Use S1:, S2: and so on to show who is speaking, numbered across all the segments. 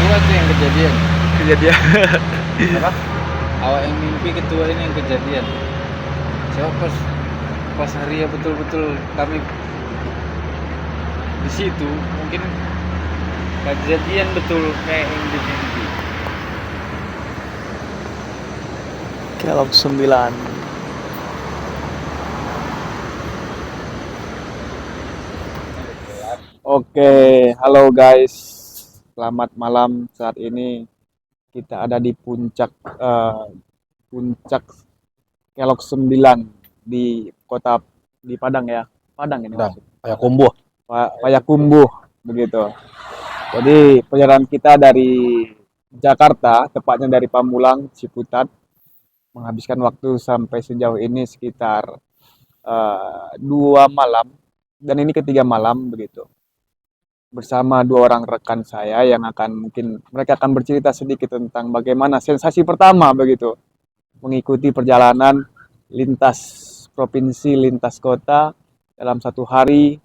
S1: ketua tuh yang kejadian.
S2: Kejadian.
S1: Apa? Awak yang mimpi ketua ini yang kejadian. Coba pas hari ya betul-betul kami di situ mungkin kejadian betul kayak yang di mimpi.
S2: Kelok 9. Oke, halo guys. Selamat malam. Saat ini kita ada di puncak Kelok 9 di kota di Padang ya. Padang ini
S3: Padang,
S2: maksudnya.
S3: Payakumbuh.
S2: Payakumbuh begitu. Jadi perjalanan kita dari Jakarta, tepatnya dari Pamulang, Ciputat, menghabiskan waktu sampai sejauh ini sekitar 2 malam, dan ini ketiga malam begitu, bersama 2 orang rekan saya yang mereka akan bercerita sedikit tentang bagaimana sensasi pertama begitu mengikuti perjalanan lintas provinsi, lintas kota dalam satu hari,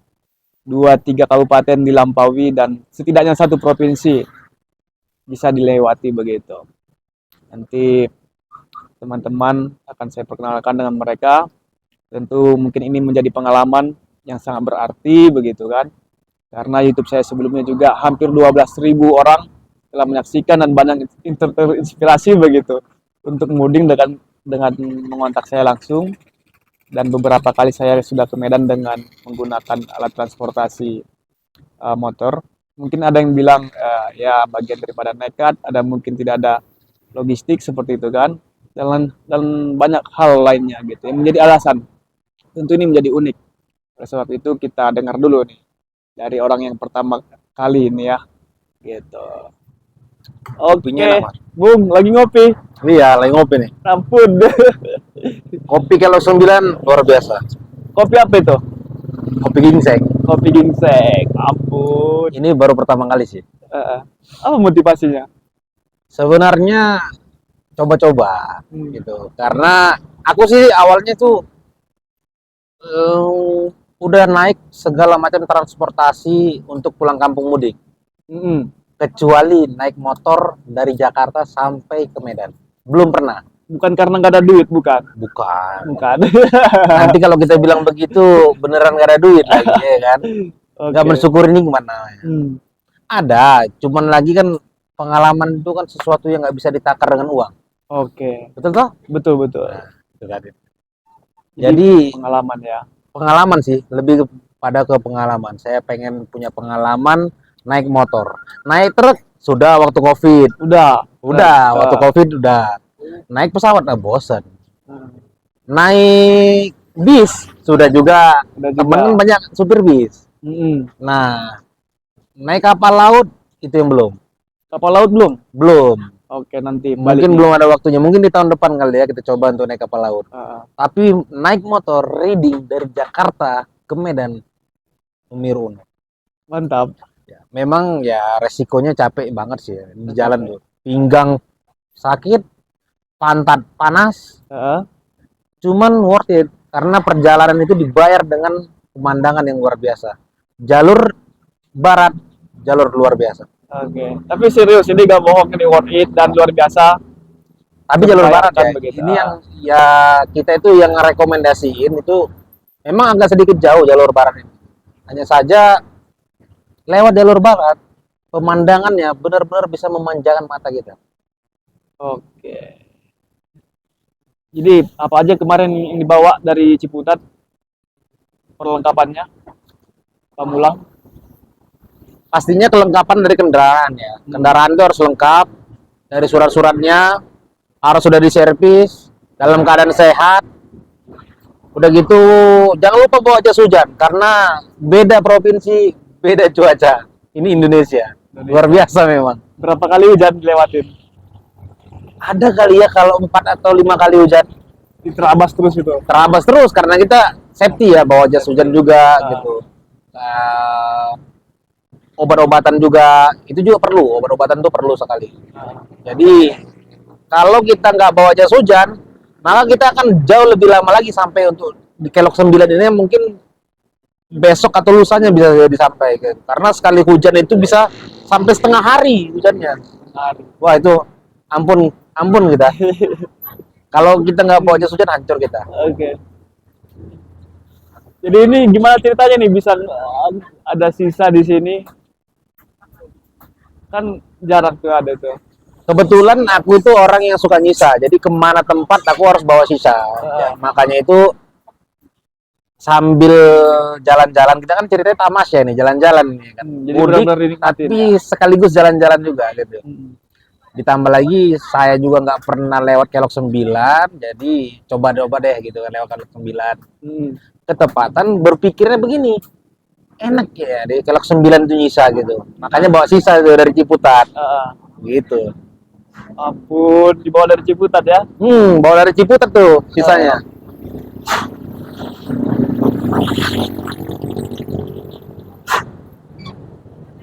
S2: 2-3 kabupaten dilampaui dan setidaknya satu provinsi bisa dilewati begitu. Nanti teman-teman akan saya perkenalkan dengan mereka. Tentu mungkin ini menjadi pengalaman yang sangat berarti begitu kan. Karena YouTube saya sebelumnya juga hampir 12.000 orang telah menyaksikan dan banyak terinspirasi begitu untuk mudik dengan mengontak saya langsung, dan beberapa kali saya sudah ke Medan dengan menggunakan alat transportasi motor. Mungkin ada yang bilang ya bagian daripada nekat, ada mungkin tidak ada logistik seperti itu kan, dan banyak hal lainnya gitu yang menjadi alasan. Tentu ini menjadi unik. Oleh sebab itu kita dengar dulu nih dari orang yang pertama kali ini ya, gitu. Oke, Bung, lagi ngopi.
S3: Iya, lagi ngopi nih.
S2: Ampun.
S3: Kopi kalau 9 luar biasa.
S2: Kopi apa itu?
S3: Kopi ginseng.
S2: Kopi ginseng. Ampun.
S3: Ini baru pertama kali sih.
S2: Apa motivasinya?
S3: Sebenarnya coba-coba gitu. Karena aku sih awalnya tuh udah naik segala macam transportasi untuk pulang kampung mudik. Kecuali naik motor dari Jakarta sampai ke Medan. Belum pernah.
S2: Bukan karena nggak ada duit, bukan?
S3: Bukan.
S2: Nanti
S3: Nanti kalau kita bilang begitu beneran gak ada duit lagi ya kan. Nggak mensyukur ini gimana ya. Ada, cuman lagi kan pengalaman itu kan sesuatu yang nggak bisa ditakar dengan uang.
S2: Oke.
S3: Betul toh?
S2: Betul, betul.
S3: Nah, itu tadi. Jadi
S2: pengalaman ya.
S3: Pengalaman sih, lebih pada ke pengalaman. Saya pengen punya pengalaman naik motor. Naik truk sudah waktu Covid.
S2: Udah.
S3: Waktu Covid udah. Naik pesawat bosan. Naik bis sudah juga. Temen banyak supir bis. Nah, naik kapal laut itu yang belum.
S2: Kapal laut belum?
S3: Belum.
S2: Oke, nanti
S3: mungkin belum ada waktunya. Mungkin di tahun depan kali ya kita coba untuk naik kapal laut. Tapi naik motor riding dari Jakarta ke Medan memiru.
S2: Mantap.
S3: Ya, memang ya resikonya capek banget sih di jalan tuh. Pinggang sakit, pantat panas. Cuman worth it karena perjalanan itu dibayar dengan pemandangan yang luar biasa. Jalur barat, jalur luar biasa.
S2: Oke, tapi serius ini gak bohong, ini worth it dan luar biasa.
S3: Tapi jalur barat
S2: kan
S3: ya.
S2: Begitu.
S3: Ini yang ya kita itu yang ngerekomendasiin itu memang agak sedikit jauh jalur barat ini. Hanya saja lewat jalur barat pemandangannya benar-benar bisa memanjakan mata kita.
S2: Oke. Jadi apa aja kemarin yang dibawa dari Ciputat perlengkapannya? Pamulang?
S3: Pastinya kelengkapan dari kendaraan ya. Kendaraan itu harus lengkap, dari surat-suratnya harus sudah diservis, dalam keadaan sehat. Udah gitu jangan lupa bawa jas hujan karena beda provinsi, beda cuaca. Ini Indonesia. Luar biasa memang.
S2: Berapa kali hujan dilewatin?
S3: Ada kali ya kalau 4 atau 5 kali hujan.
S2: Diterabas terus itu.
S3: Terabas terus karena kita safety ya, bawa jas hujan juga gitu. Obat-obatan juga itu juga perlu, obat-obatan itu perlu sekali. Jadi kalau kita nggak bawa jas hujan, maka kita akan jauh lebih lama lagi sampai untuk di Kelok 9 ini. Mungkin besok atau lusanya bisa disampaikan karena sekali hujan itu bisa sampai setengah hari hujannya.
S2: Hari.
S3: Wah itu ampun kita. Kalau kita nggak bawa jas hujan hancur kita.
S2: Oke. Jadi ini gimana ceritanya nih bisa ada sisa di sini? Kan jarang tuh ada tuh.
S3: Kebetulan aku itu orang yang suka nyisa, jadi kemana tempat aku harus bawa sisa. Ya, makanya itu sambil jalan-jalan, kita kan ceritanya tamas ya nih, jalan-jalan nih kan.
S2: Jadi
S3: Mudik,
S2: benar-benar dinikmatin.
S3: tapi sekaligus jalan-jalan juga gitu.
S2: Hmm.
S3: Ditambah lagi saya juga nggak pernah lewat Kelok 9, jadi coba-coba deh gitu kan lewat Kelok 9.
S2: Hmm.
S3: Ketepatan berpikirnya begini, enak ya di Kelok 9 itu nyisa gitu. Makanya bawa sisa itu dari Ciputat gitu.
S2: Ampun, dibawa dari Ciputat ya?
S3: Bawa dari Ciputat tuh sisanya.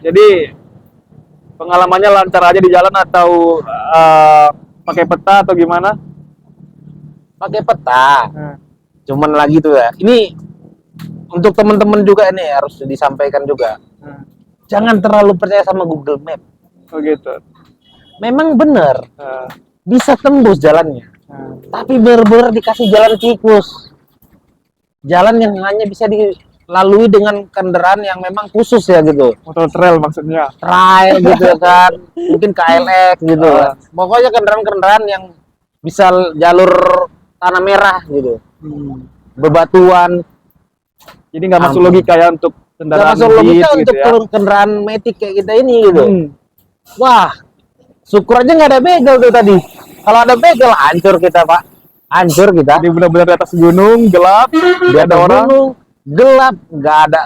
S2: Jadi pengalamannya lancar aja di jalan atau pakai peta atau gimana?
S3: Pakai peta. Cuman lagi tuh ya. Ini untuk teman-teman juga ini harus disampaikan juga. Jangan terlalu percaya sama Google Map.
S2: Oh gitu.
S3: Memang benar bisa tembus jalannya. Tapi benar-benar dikasih jalan tikus. Jalan yang hanya bisa dilalui dengan kendaraan yang memang khusus ya gitu.
S2: Motor trail maksudnya.
S3: Trail gitu kan, mungkin KLX gitu. Pokoknya kendaraan-kendaraan yang bisa jalur tanah merah gitu, bebatuan.
S2: Jadi nggak masuk logika ya untuk
S3: Nggak
S2: kendaraan
S3: masuk logika
S2: beat
S3: untuk
S2: gitu ya.
S3: kendaraan metik kayak kita ini gitu. Wah, syukur aja nggak ada begal tuh tadi. Kalau ada begal hancur kita pak, hancur kita.
S2: Jadi benar-benar di atas gunung gelap,
S3: Dia
S2: ada orang
S3: gunung, gelap, nggak ada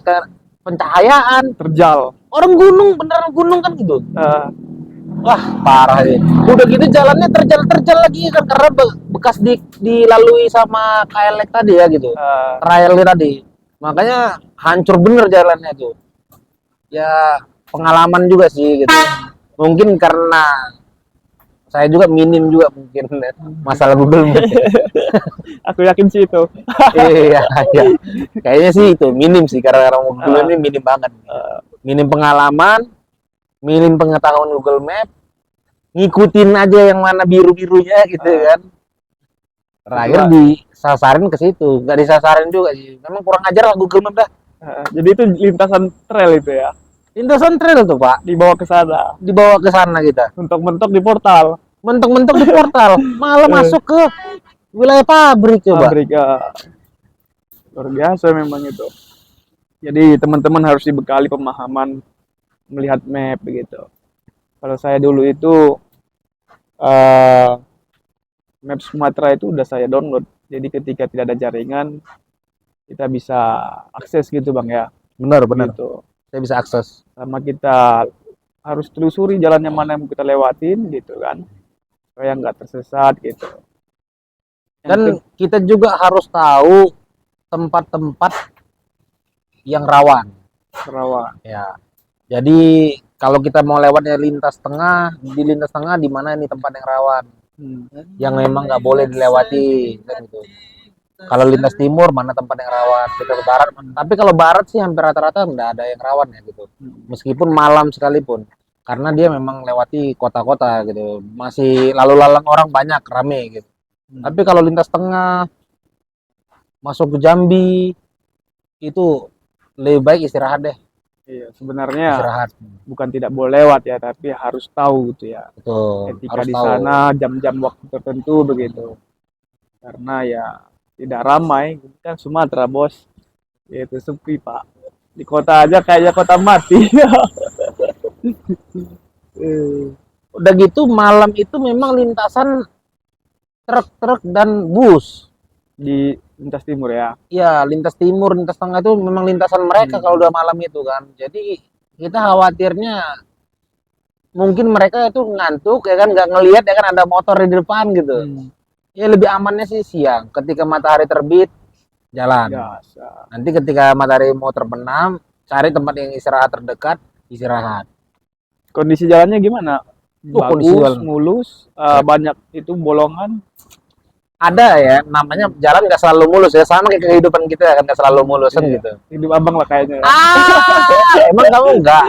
S3: pencahayaan.
S2: terjal.
S3: Orang gunung beneran gunung kan gitu. Wah parah ya. Udah gitu jalannya terjal lagi kan karena bekas dilalui sama KLX tadi ya gitu. Trailnya tadi. Makanya hancur bener jalannya tuh. Ya pengalaman juga sih gitu. Mungkin karena saya juga minim juga mungkin masalah Google Map.
S2: Aku yakin sih itu.
S3: Iya. Kayaknya sih itu minim sih karena Google ini minim banget. Minim pengalaman, minim pengetahuan Google Map, ngikutin aja yang mana biru-birunya gitu kan. Terakhir disasarin ke situ, nggak disasarin juga sih. Memang kurang ajar lah Google Map dah.
S2: Jadi itu lintasan trail itu ya.
S3: Lintasan trail tuh Pak,
S2: Dibawa ke sana.
S3: dibawa ke sana kita.
S2: Mentok-mentok di portal.
S3: Mentok-mentok di portal, malah masuk ke wilayah pabrik coba.
S2: Pabrik. Luar biasa memang itu. Jadi teman-teman harus dibekali pemahaman melihat map begitu. Kalau saya dulu itu map Sumatera itu udah saya download. Jadi ketika tidak ada jaringan kita bisa akses gitu Bang ya.
S3: Benar.
S2: Gitu.
S3: Saya bisa akses.
S2: Sama kita harus telusuri jalan yang mana yang kita lewatin gitu kan. Supaya nggak tersesat gitu.
S3: Dan kita juga harus tahu tempat-tempat yang rawan.
S2: Rawan.
S3: Ya. Jadi kalau kita mau lewatnya lintas tengah, di lintas tengah di mana ini tempat yang rawan, yang memang nggak boleh dilewati kan gitu. Kalau lintas timur mana tempat yang rawan, kita ke barat. Tapi kalau barat sih hampir rata-rata nggak ada yang rawan ya gitu. Meskipun malam sekalipun, karena dia memang lewati kota-kota gitu. Masih lalu lalang orang banyak, rame gitu. Tapi kalau lintas tengah, masuk ke Jambi, itu lebih baik istirahat deh.
S2: Iya, sebenarnya
S3: Istirahat.
S2: bukan tidak boleh lewat ya, tapi harus tahu gitu ya.
S3: Betul.
S2: Ketika
S3: Harus
S2: di
S3: tahu.
S2: sana jam-jam waktu tertentu begitu. Karena ya tidak ramai, kan Sumatera bos. Itu sepi Pak. Di kota aja kayaknya kota mati.
S3: Udah gitu malam itu memang lintasan truk-truk dan bus.
S2: Di lintas timur ya.
S3: Ya, lintas timur, lintas tengah itu memang lintasan mereka kalau udah malam itu kan. Jadi kita khawatirnya mungkin mereka itu ngantuk ya kan, nggak ngelihat ya kan ada motor di depan gitu. Ya lebih amannya sih siang, ketika matahari terbit jalan.
S2: Biasa.
S3: Nanti ketika matahari mau terbenam, cari tempat yang istirahat terdekat, istirahat.
S2: Kondisi jalannya gimana?
S3: Kondisi
S2: Bagus,
S3: jalan.
S2: mulus, banyak itu bolongan.
S3: Ada ya, namanya jalan nggak selalu mulus ya, sama kayak kehidupan kita kan nggak selalu mulus kan
S2: Iya.
S3: gitu.
S2: Hidup abang lah kayaknya.
S3: Emang kamu enggak?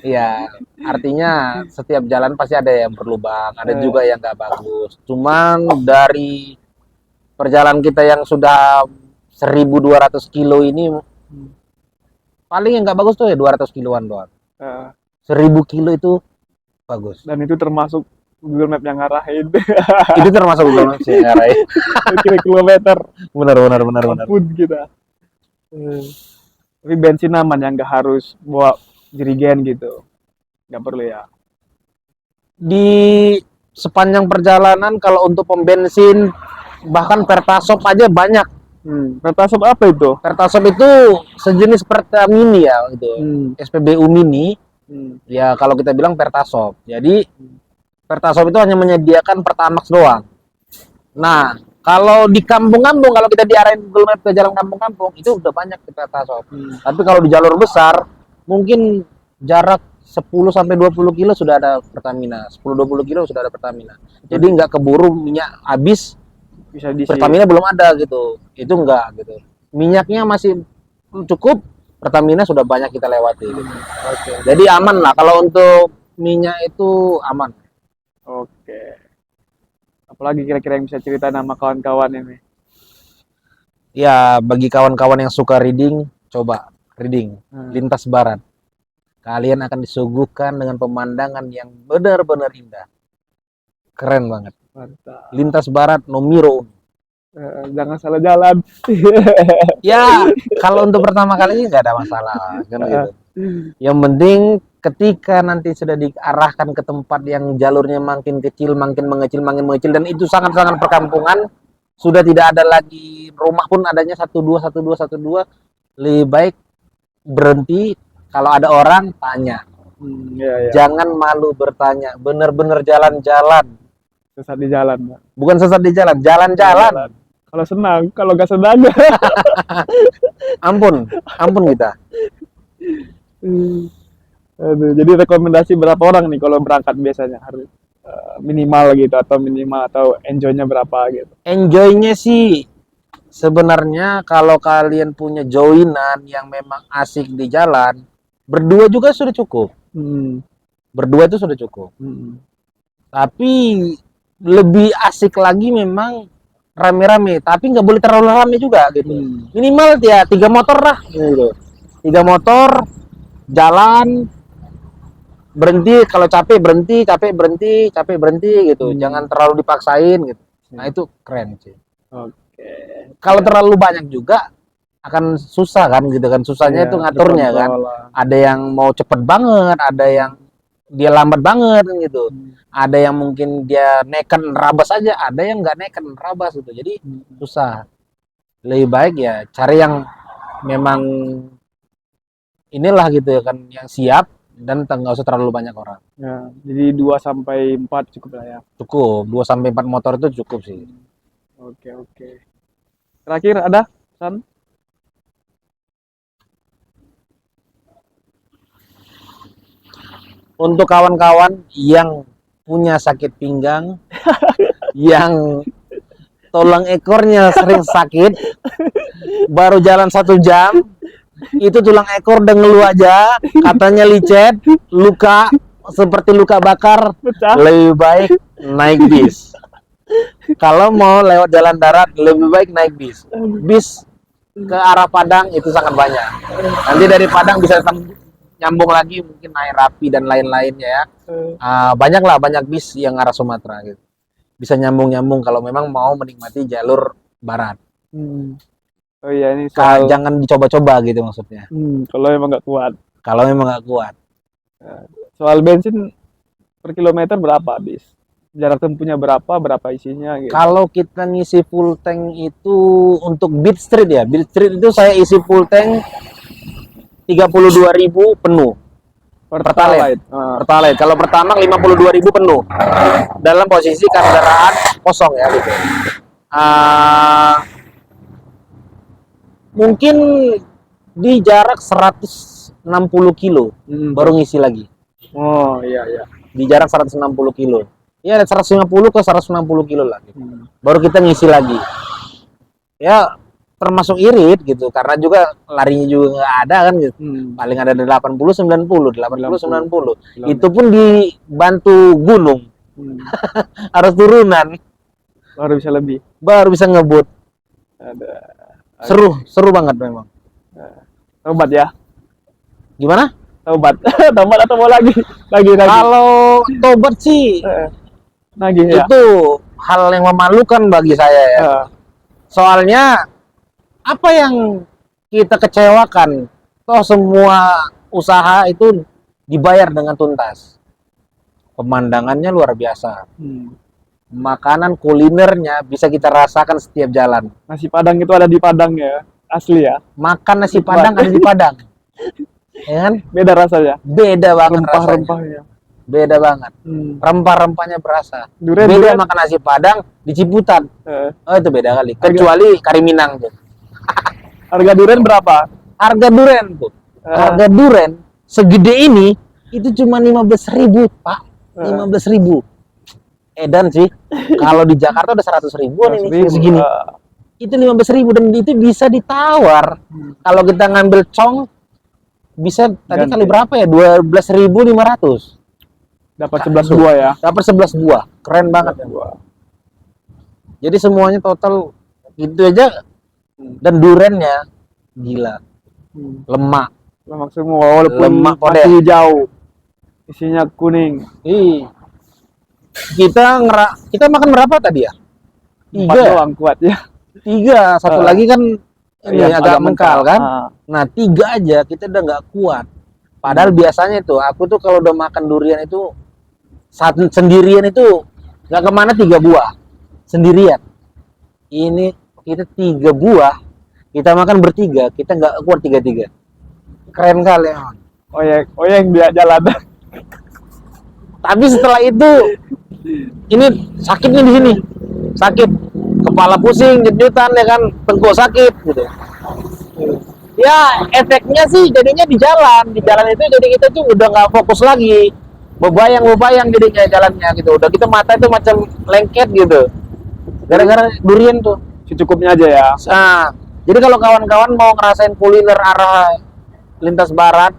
S3: Iya, artinya setiap jalan pasti ada yang berlubang, ada juga yang nggak bagus. Cuman dari perjalanan kita yang sudah 1.200 kilo ini, paling yang nggak bagus tuh ya 200 kiloan doang.
S2: Eh,
S3: 1.000 kilo itu bagus.
S2: dan itu termasuk Google Map yang ngarahin.
S3: Itu termasuk Google Maps ya, Ray.
S2: Kilometer
S3: Benar.
S2: ampun kita. Tapi bensin aman ya, nggak harus bawa jerigen gitu, nggak perlu ya.
S3: Di sepanjang perjalanan kalau untuk pom bensin bahkan Pertasop aja banyak.
S2: Pertasop apa itu?
S3: Pertasop itu sejenis Pertamini ya gitu. SPBU mini. Ya kalau kita bilang Pertasop. Jadi Pertasop itu hanya menyediakan Pertamax doang. Nah, kalau di kampung-kampung, kalau kita diarahin Google Map ke jalan kampung-kampung, itu udah banyak di Pertasop. Tapi kalau di jalur besar, mungkin jarak 10 sampai 20 kilo sudah ada Pertamina. 10-20 kilo sudah ada Pertamina. Jadi nggak keburu minyak habis,
S2: Bisa diisi.
S3: Pertamina belum ada gitu. Itu enggak gitu. Minyaknya masih cukup, Pertamina sudah banyak kita lewati gitu.
S2: Oke.
S3: Jadi aman lah kalau untuk minyak itu aman.
S2: Oke. Apalagi kira-kira yang bisa cerita nama kawan-kawan ini?
S3: Ya, bagi kawan-kawan yang suka reading, coba reading Lintas Barat. Kalian akan disuguhkan dengan pemandangan yang benar-benar indah. Keren banget.
S2: Mantap.
S3: Lintas Barat Nomiro.
S2: Jangan salah jalan.
S3: Ya, kalau untuk pertama kali nggak ada masalah kan gitu. Yang penting ketika nanti sudah diarahkan ke tempat yang jalurnya makin kecil, makin mengecil, dan itu sangat-sangat perkampungan, sudah tidak ada lagi rumah pun adanya 1-2, lebih baik berhenti. Kalau ada orang tanya,
S2: Ya.
S3: jangan malu bertanya, bener-bener jalan-jalan,
S2: Sesat di jalan, Pak.
S3: bukan sesat di jalan, jalan-jalan.
S2: Kalau senang, kalau nggak senang.
S3: Ampun kita.
S2: Aduh, jadi rekomendasi berapa orang nih kalau berangkat biasanya harus minimal gitu, atau enjoy-nya berapa gitu?
S3: Enjoy-nya sih sebenarnya kalau kalian punya joinan yang memang asik di jalan, berdua juga sudah cukup. Berdua itu sudah cukup. Tapi lebih asik lagi memang rame-rame, tapi nggak boleh terlalu rame juga gitu. Minimal ya 3 motor lah gitu. 3 motor jalan, berhenti kalau capek berhenti gitu. Jangan terlalu dipaksain gitu. Nah, itu keren sih.
S2: Oke.
S3: Kalau terlalu banyak juga akan susah kan gitu kan. Susahnya itu ngaturnya kan. Ada yang mau cepet banget, ada yang dia lambat banget gitu. Ada yang mungkin dia neken nerabas aja, ada yang nggak neken nerabas gitu. Jadi susah. Lebih baik ya cari yang memang inilah gitu ya kan, yang siap dan nggak usah terlalu banyak orang.
S2: Ya, jadi 2-4 cukup lah ya.
S3: Cukup 2-4 motor itu cukup sih.
S2: Oke. Terakhir ada pesan?
S3: Untuk kawan-kawan yang punya sakit pinggang, yang tulang ekornya sering sakit, baru jalan 1 jam, itu tulang ekor udah ngeluh aja, katanya licet, luka, seperti luka bakar,
S2: Pecah.
S3: lebih baik naik bis. Kalau mau lewat jalan darat, lebih baik naik bis. Bis ke arah Padang itu sangat banyak. Nanti dari Padang bisa nyambung lagi, mungkin naik Rapi dan lain-lainnya ya. Banyak bis yang arah Sumatera gitu. Bisa nyambung kalau memang mau menikmati jalur barat.
S2: Oh iya, ini
S3: Jangan dicoba-coba gitu maksudnya.
S2: kalau emang nggak kuat.
S3: Kalau memang nggak kuat.
S2: Soal bensin per kilometer berapa habis? Jarak tempuhnya berapa isinya gitu.
S3: Kalau kita ngisi full tank itu untuk Beat Street ya. Beat Street itu saya isi full tank 32.000 penuh. Pertalite. Pertalite. Kalau Pertamax 52.000 penuh. Dalam posisi kendaraan kosong ya gitu. Mungkin di jarak 160 kilo baru ngisi lagi.
S2: Oh iya.
S3: Di jarak 160 kilo. Ya 150 ke 160 kilo lah gitu. Baru kita ngisi lagi. Ya termasuk irit gitu, karena juga larinya juga nggak ada kan gitu. Paling ada 80 90, 80 90. Itu pun dibantu gunung, harus turunan
S2: Baru bisa lebih.
S3: baru bisa ngebut.
S2: Ada.
S3: Seru banget memang.
S2: Tobat ya.
S3: Gimana?
S2: Tobat. Tobat atau mau lagi? Lagi.
S3: Kalau tobat sih
S2: Lagi ya.
S3: itu hal yang memalukan bagi saya ya. Soalnya apa yang kita kecewakan? Toh semua usaha itu dibayar dengan tuntas. Pemandangannya luar biasa. Makanan kulinernya bisa kita rasakan setiap jalan.
S2: Nasi Padang itu ada di Padang ya. Asli ya.
S3: Makan nasi Padang ada di Padang. Ya kan?
S2: Beda rasanya.
S3: Beda banget rasanya.
S2: Rempah-rempahnya.
S3: Beda banget. Rempah-rempahnya berasa.
S2: Durian,
S3: Beda
S2: durian.
S3: makan nasi Padang di Ciputat. Oh itu beda kali.
S2: Harga-
S3: Kecuali Kari Minang tuh.
S2: Harga durian berapa?
S3: Harga duren tuh. Harga duren segede ini itu cuma 15.000 Pak. 15.000. Edan sih. Kalau di Jakarta udah 100.000-an ini segini. Itu 15.000 dan itu bisa ditawar. Kalau kita ngambil cong bisa tadi
S2: Ganti.
S3: kali berapa ya? 12.500.
S2: Dapat 11 buah ya.
S3: Dapat 11 buah. Keren banget ya. Jadi semuanya total gitu aja dan durennya gila. Lemak.
S2: Lemak semua walaupun
S3: Lemak
S2: masih
S3: kode.
S2: hijau. Isinya kuning.
S3: Kita makan berapa tadi ya?
S2: 4
S3: 3.
S2: doang kuat ya.
S3: 3. Satu lagi kan ini
S2: Iya,
S3: agak mengkal kan?
S2: Ah.
S3: Nah 3 aja kita udah nggak kuat. Padahal biasanya itu aku tuh kalau udah makan durian itu saat sendirian itu nggak kemana 3 buah sendirian. Ini kita 3 buah kita makan bertiga, kita nggak kuat 3-3. Keren kali ya.
S2: Oyeng dia jalan.
S3: Tapi setelah itu ini sakitnya di sini, sakit kepala pusing, jenutan ya kan, tengkuk sakit gitu. Ya efeknya sih jadinya di jalan itu jadi kita tuh udah nggak fokus lagi, bebayang jadinya jalannya gitu. Udah kita mata itu macam lengket gitu, gara-gara durian tuh.
S2: Secukupnya aja ya.
S3: Nah, jadi kalau kawan-kawan mau ngerasain kuliner arah lintas barat,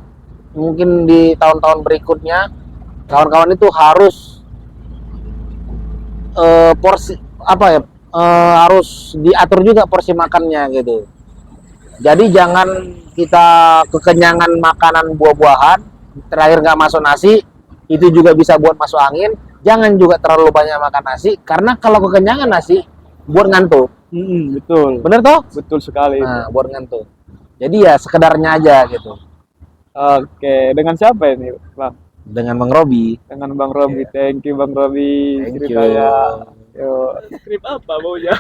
S3: mungkin di tahun-tahun berikutnya, kawan-kawan itu harus porsi apa ya? Harus diatur juga porsi makannya gitu. Jadi jangan kita kekenyangan makanan buah-buahan, terakhir nggak masuk nasi, itu juga bisa buat masuk angin. Jangan juga terlalu banyak makan nasi, karena kalau kekenyangan nasi buat ngantuk.
S2: Betul.
S3: Bener toh?
S2: Betul sekali.
S3: Nah, buat ngantuk. Jadi ya sekedarnya aja gitu.
S2: Oke, dengan siapa ini, Bang?
S3: Dengan Bang Robi.
S2: Dengan Bang Robi. Thank you Bang Robi.
S3: Thank you.
S2: Ceritanya. Yo, skrip apa maunya?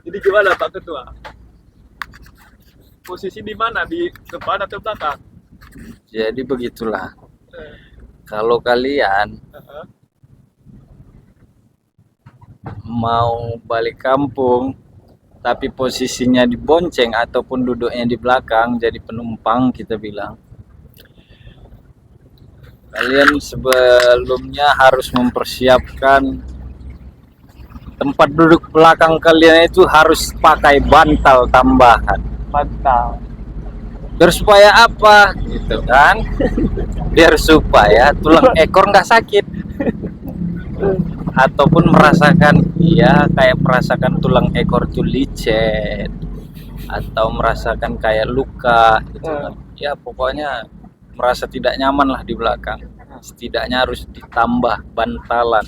S2: Jadi gimana Pak Ketua? Posisi di mana? Di depan atau belakang?
S1: Jadi begitulah. Kalau kalian mau balik kampung tapi posisinya di bonceng ataupun duduknya di belakang jadi penumpang, kita bilang kalian sebelumnya harus mempersiapkan tempat duduk belakang kalian itu harus pakai bantal tambahan.
S2: Bantal.
S1: Biar supaya apa gitu kan? Biar supaya tulang ekor nggak sakit ataupun merasakan kayak merasakan tulang ekor tuh licet atau merasakan kayak luka gitu kan. Ya pokoknya merasa tidak nyaman lah di belakang. Setidaknya harus ditambah bantalan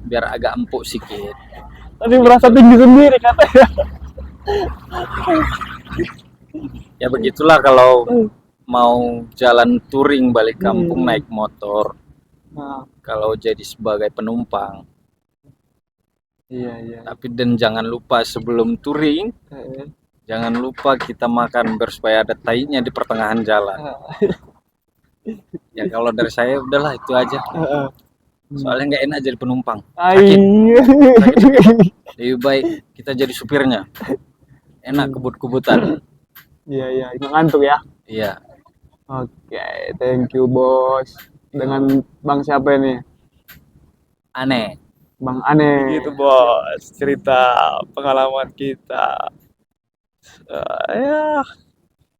S1: biar agak empuk sedikit.
S2: Tapi merasa tinggi sendiri katanya.
S1: Ya begitulah kalau mau jalan touring balik kampung naik motor. Kalau jadi sebagai penumpang.
S2: Iya.
S1: Tapi dan jangan lupa sebelum touring, jangan lupa kita makan biar supaya ada tainya di pertengahan jalan. Ya kalau dari saya udahlah itu aja. Soalnya nggak enak jadi penumpang. Sakit. Lebih baik kita jadi supirnya. Enak kebut-kebutan.
S2: Iya, ngantuk ya.
S1: Iya.
S2: Oke, thank you bos. Dengan Bang siapa ini?
S1: Aneh.
S2: Bang Ane.
S4: Gitu bos, cerita pengalaman kita. Ya,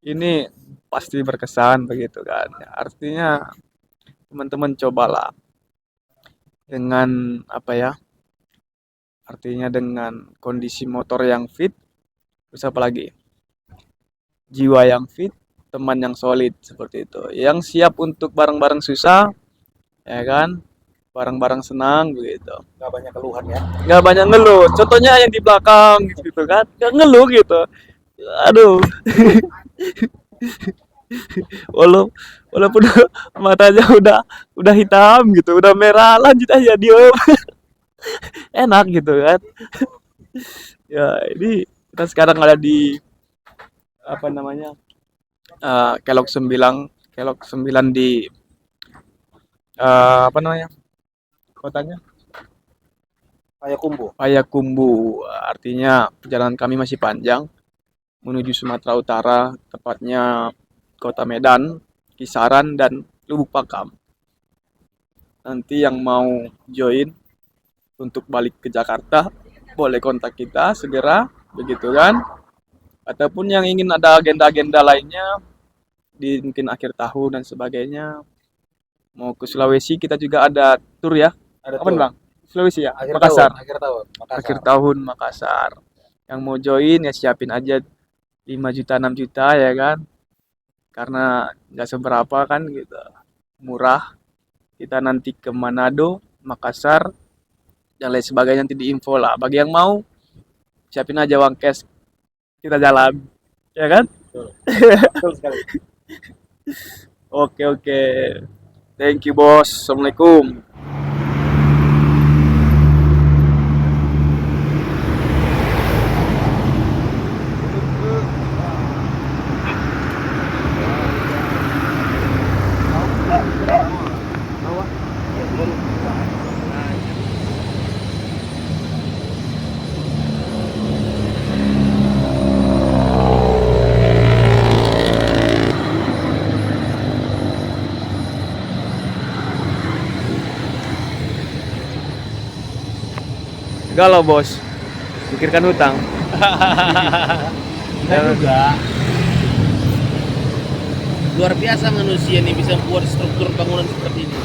S4: ini pasti berkesan begitu kan. Artinya teman-teman cobalah dengan apa ya? Artinya dengan kondisi motor yang fit, terus apa lagi? Jiwa yang fit, teman yang solid seperti itu. Yang siap untuk bareng-bareng susah, ya kan? Bareng-bareng senang begitu.
S3: Nggak banyak keluhan ya.
S4: Nggak banyak ngeluh. Contohnya yang di belakang gitu kan, nggak ngeluh gitu. Aduh, walau walaupun matanya udah hitam gitu, udah merah, lanjut aja diem, enak gitu kan. Ya ini kita sekarang ada di apa namanya Kelok 9, Kelok 9 di apa namanya kotanya
S3: Payakumbuh.
S4: Payakumbuh. Artinya perjalanan kami masih panjang menuju Sumatera Utara, tepatnya Kota Medan, Kisaran, dan Lubuk Pakam. Nanti yang mau join untuk balik ke Jakarta, boleh kontak kita segera, begitu kan? Ataupun yang ingin ada agenda-agenda lainnya di mungkin akhir tahun dan sebagainya. Mau ke Sulawesi, kita juga ada tour ya.
S3: Ada
S4: Apa
S3: tuh.
S4: Bang? Sulawesi ya?
S3: Akhir
S4: Makassar.
S3: tahun. Akhir tahun. Makassar.
S4: Akhir tahun Makassar. Yang mau join ya siapin aja 5 juta 6 juta ya kan. Karena nggak seberapa kan gitu. Murah. Kita nanti ke Manado, Makassar, dan lain sebagainya nanti diinfo lah. Bagi yang mau siapin aja uang cash. Kita jalan. Ya kan?
S3: Betul sekali.
S4: Oke oke. Thank you bos. Assalamualaikum. Galau bos, pikirkan hutang.
S3: Dan juga luar biasa manusia nih bisa buat struktur bangunan seperti ini.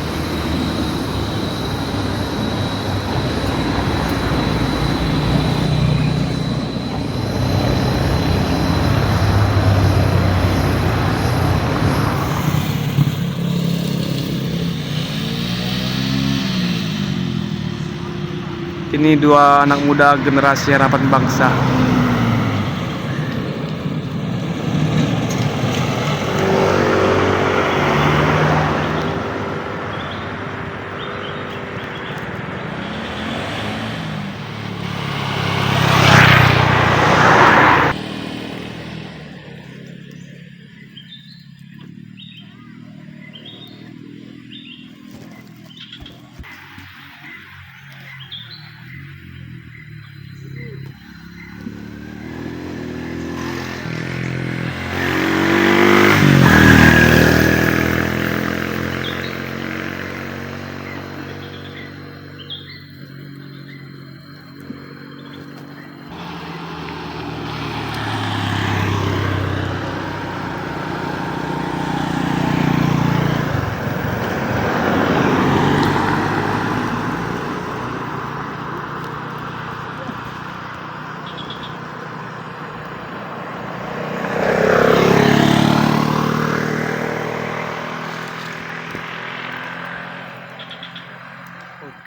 S4: Ini dua anak muda generasi harapan bangsa.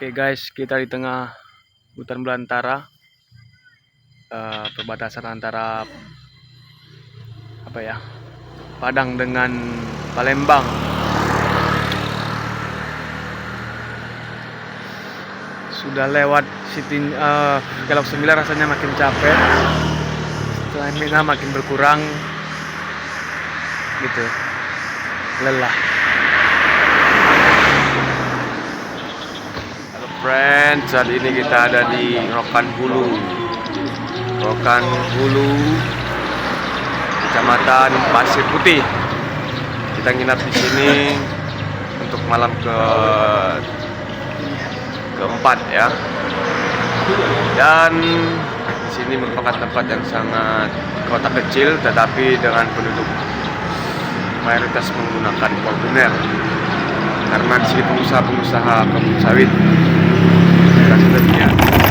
S4: Oke guys, kita di tengah hutan belantara, perbatasan antara apa ya, Padang dengan Palembang. Sudah lewat Kelok 9 rasanya makin capek, stamina makin berkurang, gitu, lelah. Friends, saat ini kita ada di Rokan Hulu, Kecamatan Pasir Putih. Kita nginap di sini untuk malam
S5: keempat ya. Dan di sini merupakan tempat yang sangat kota kecil tetapi dengan penduduk mayoritas menggunakan Fortuner karena di sini pengusaha-pengusaha kelapa sawit. Terima kasih.